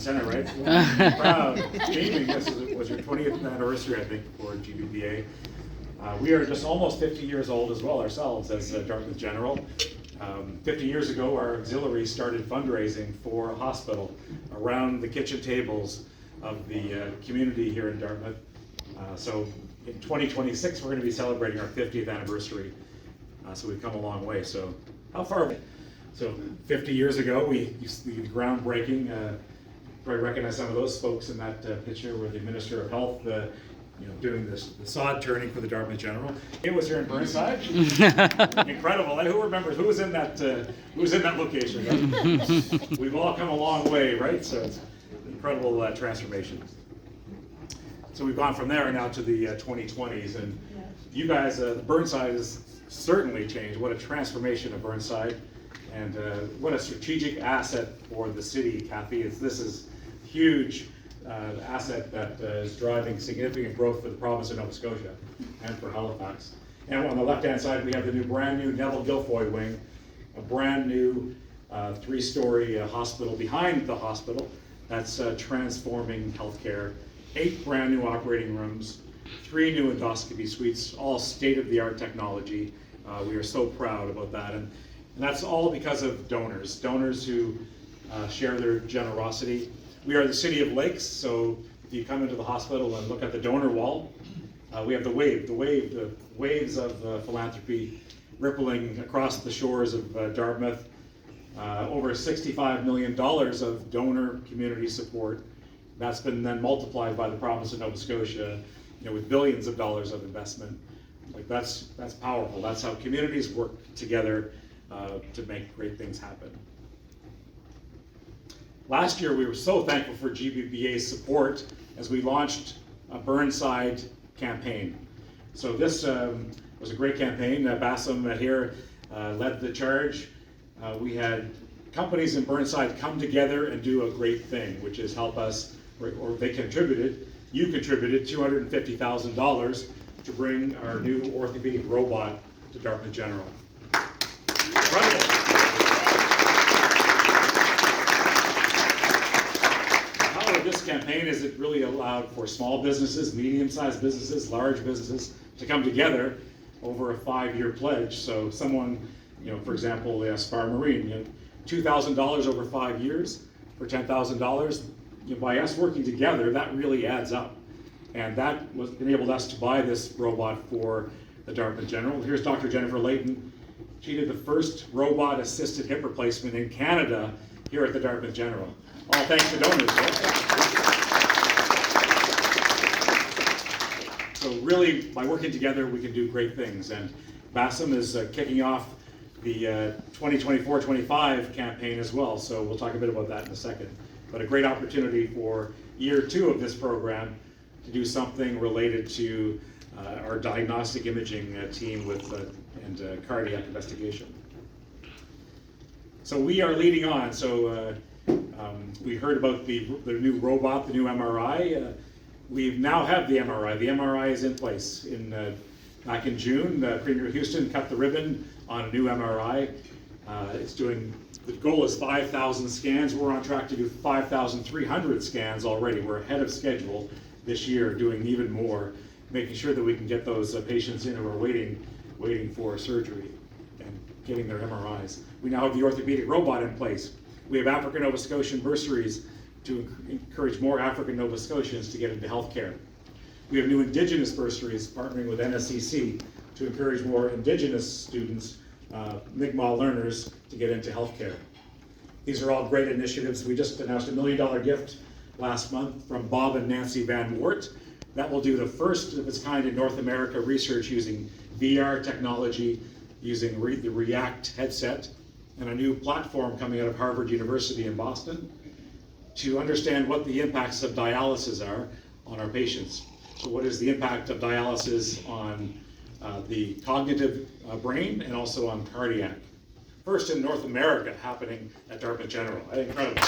and center, right? Well, proud. Gaming, this was your 20th anniversary, I think, for GBBA. We are just almost 50 years old as well ourselves as Dartmouth General. 50 years ago, our auxiliary started fundraising for a hospital around the kitchen tables of the community here in Dartmouth. So in 2026, we're going to be celebrating our 50th anniversary. So we've come a long way. So how far? So 50 years ago, we used to be groundbreaking. Probably recognize some of those folks in that picture where the Minister of Health, doing the sod turning for the Dartmouth General. It was here in Burnside. Incredible. Who remembers who was in that location? Right? We've all come a long way, right? So it's an incredible transformation. So we've gone from there now to the 2020s, and you guys, Burnside has certainly changed. What a transformation of Burnside, and what a strategic asset for the city, Kathy. This is huge. Asset that is driving significant growth for the province of Nova Scotia and for Halifax. And on the left-hand side, we have the brand new Neville Guilfoyle wing, a brand new 3-story hospital behind the hospital that's transforming healthcare. 8 brand new operating rooms, 3 new endoscopy suites, all state-of-the-art technology. We are so proud about that, and that's all because of donors who share their generosity. We are the City of Lakes, so if you come into the hospital and look at the donor wall, we have the waves of philanthropy rippling across the shores of Dartmouth. Over $65 million of donor community support. That's been then multiplied by the province of Nova Scotia, with billions of dollars of investment. Like that's powerful. That's how communities work together to make great things happen. Last year, we were so thankful for GBBA's support as we launched a Burnside campaign. So this was a great campaign. Bassam here led the charge. We had companies in Burnside come together and do a great thing, which is help us, or they contributed, you contributed $250,000 to bring our new orthopedic robot to Dartmouth General. Incredible. This campaign is it really allowed for small businesses, medium-sized businesses, large businesses to come together over a 5-year pledge. So someone, for example, Spar Marine, $2,000 over 5 years for $10,000. By us working together, that really adds up, and that enabled us to buy this robot for the Dartmouth General. Here's Dr. Jennifer Layton. She did the first robot-assisted hip replacement in Canada here at the Dartmouth General. All thanks to donors. So really, by working together, we can do great things. And Bassam is kicking off the 2024-25 campaign as well. So we'll talk a bit about that in a second. But a great opportunity for year 2 of this program to do something related to our diagnostic imaging team and cardiac investigation. So we are leading on. So we heard about the new robot, the new MRI. We now have the MRI. The MRI is in place. Back in June, Premier Houston cut the ribbon on a new MRI. The goal is 5,000 scans. We're on track to do 5,300 scans already. We're ahead of schedule this year, doing even more, making sure that we can get those patients in who are waiting for surgery and getting their MRIs. We now have the orthopedic robot in place. We have African Nova Scotian bursaries to encourage more African Nova Scotians to get into healthcare. We have new Indigenous bursaries partnering with NSCC to encourage more Indigenous students, Mi'kmaq learners, to get into healthcare. These are all great initiatives. We just announced a $1 million gift last month from Bob and Nancy Van Wart. That will do the first of its kind in North America research using VR technology, using the React headset, and a new platform coming out of Harvard University in Boston to understand what the impacts of dialysis are on our patients. So what is the impact of dialysis on the cognitive brain and also on cardiac? First in North America happening at Dartmouth General. I think incredible.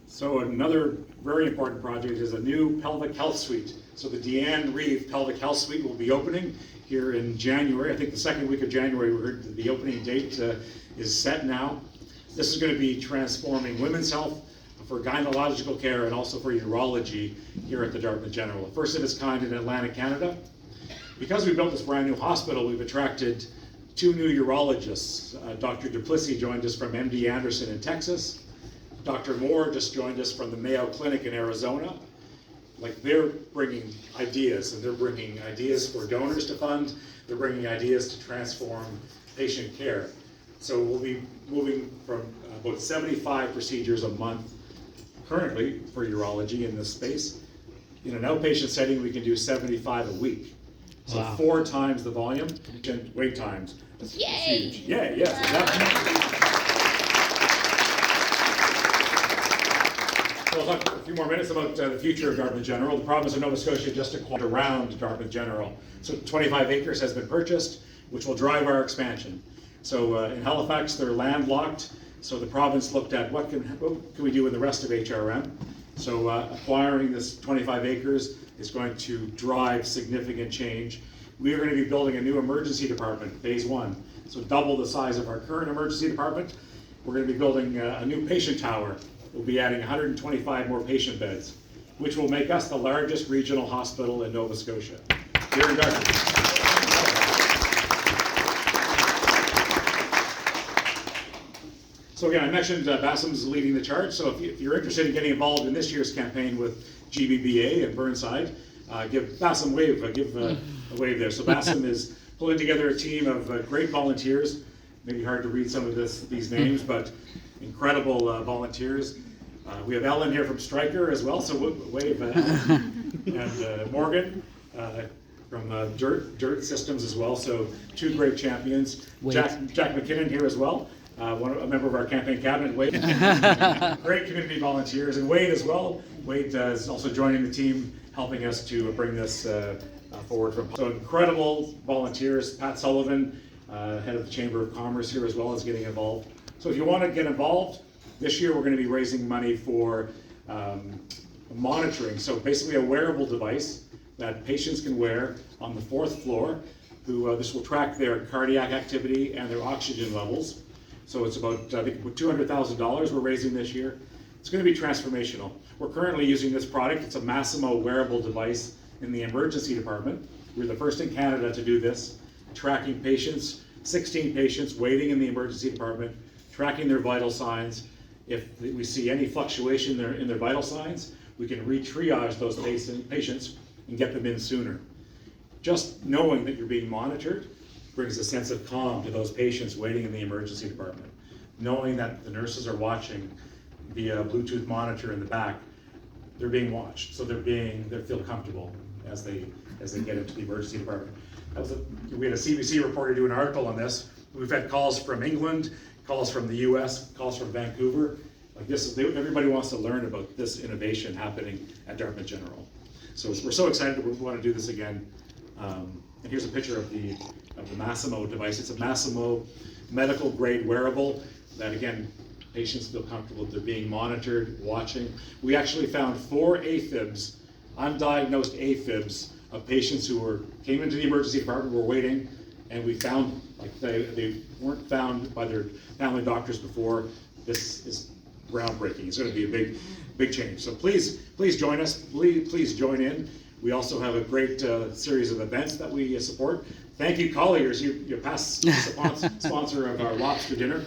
So another very important project is a new pelvic health suite. So the Deanne Reeve Pelvic Health Suite will be opening here in January. I think the second week of January, we heard the opening date is set now. This is going to be transforming women's health for gynecological care and also for urology here at the Dartmouth General. The first of its kind in Atlantic, Canada. Because we built this brand new hospital, we've attracted 2 new urologists. Dr. Duplessis joined us from MD Anderson in Texas. Dr. Moore just joined us from the Mayo Clinic in Arizona. Like, they're bringing ideas, and they're bringing ideas for donors to fund. They're bringing ideas to transform patient care. So we'll be moving from about 75 procedures a month currently for urology in this space. In an outpatient setting, we can do 75 a week. So wow. 4 times the volume and wait times. That's huge. Yeah, yes, exactly. So we'll talk a few more minutes about the future of Dartmouth General. The province of Nova Scotia just acquired around Dartmouth General. So 25 acres has been purchased, which will drive our expansion. So in Halifax, they're landlocked. So the province looked at what can we do in the rest of HRM. So acquiring this 25 acres is going to drive significant change. We are going to be building a new emergency department, phase 1. So double the size of our current emergency department. We're going to be building a new patient tower. We'll be adding 125 more patient beds, which will make us the largest regional hospital in Nova Scotia, here in Dartmouth. So again, I mentioned Bassam's leading the charge, so if you're interested in getting involved in this year's campaign with GBBA and Burnside, give Bassam a wave there. So Bassam is pulling together a team of great volunteers. Maybe hard to read some of these names, but incredible volunteers. We have Ellen here from Stryker as well, so wave, and Morgan from Dirt Systems as well, so 2 great champions. Jack McKinnon here as well. A member of our campaign cabinet, Wade. Great community volunteers, and Wade as well. Wade is also joining the team, helping us to bring this forward. So incredible volunteers. Pat Sullivan, head of the Chamber of Commerce here as well, is getting involved. So if you want to get involved, this year we're going to be raising money for monitoring. So basically a wearable device that patients can wear on the 4th floor. This will track their cardiac activity and their oxygen levels. So it's about, I think, $200,000 we're raising this year. It's going to be transformational. We're currently using this product. It's a Massimo wearable device in the emergency department. We're the first in Canada to do this, tracking patients, 16 patients waiting in the emergency department, tracking their vital signs. If we see any fluctuation in their vital signs, we can re-triage those patients and get them in sooner. Just knowing that you're being monitored brings a sense of calm to those patients waiting in the emergency department. Knowing that the nurses are watching via a Bluetooth monitor in the back, they're being watched, so they feel comfortable as they get into the emergency department. We had a CBC reporter do an article on this. We've had calls from England, calls from the US, calls from Vancouver. Like this, everybody wants to learn about this innovation happening at Dartmouth General. So we're so excited that we want to do this again. And here's a picture of the Massimo device. It's a Massimo medical grade wearable that, again, patients feel comfortable. They're being monitored, watching. We actually found 4 AFibs, undiagnosed AFibs, of patients who came into the emergency department, were waiting, and we found, like, they weren't found by their family doctors before. This is groundbreaking. It's going to be a big change. So please join us. Please join in. We also have a great series of events that we support. Thank you, Colliers. You're past sponsor of our lobster dinner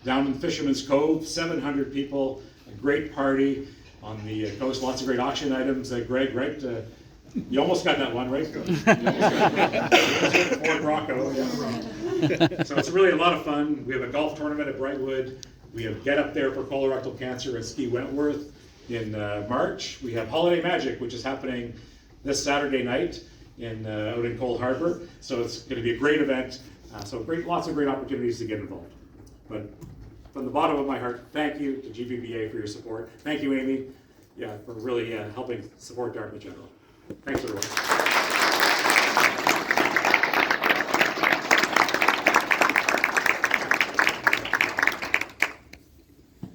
down in Fisherman's Cove. 700 people, a great party on the coast. Lots of great auction items. Greg, right? You almost got that one, right? You almost got that. Fort Rocco. Yeah. So it's really a lot of fun. We have a golf tournament at Brightwood. We have Get Up There for Colorectal Cancer at Ski Wentworth in March. We have Holiday Magic, which is happening this Saturday night out in Cold Harbor. So it's going to be a great event. Lots of great opportunities to get involved. But from the bottom of my heart, thank you to GBBA for your support. Thank you, Amy, for really helping support Dartmouth General. Thanks, everyone.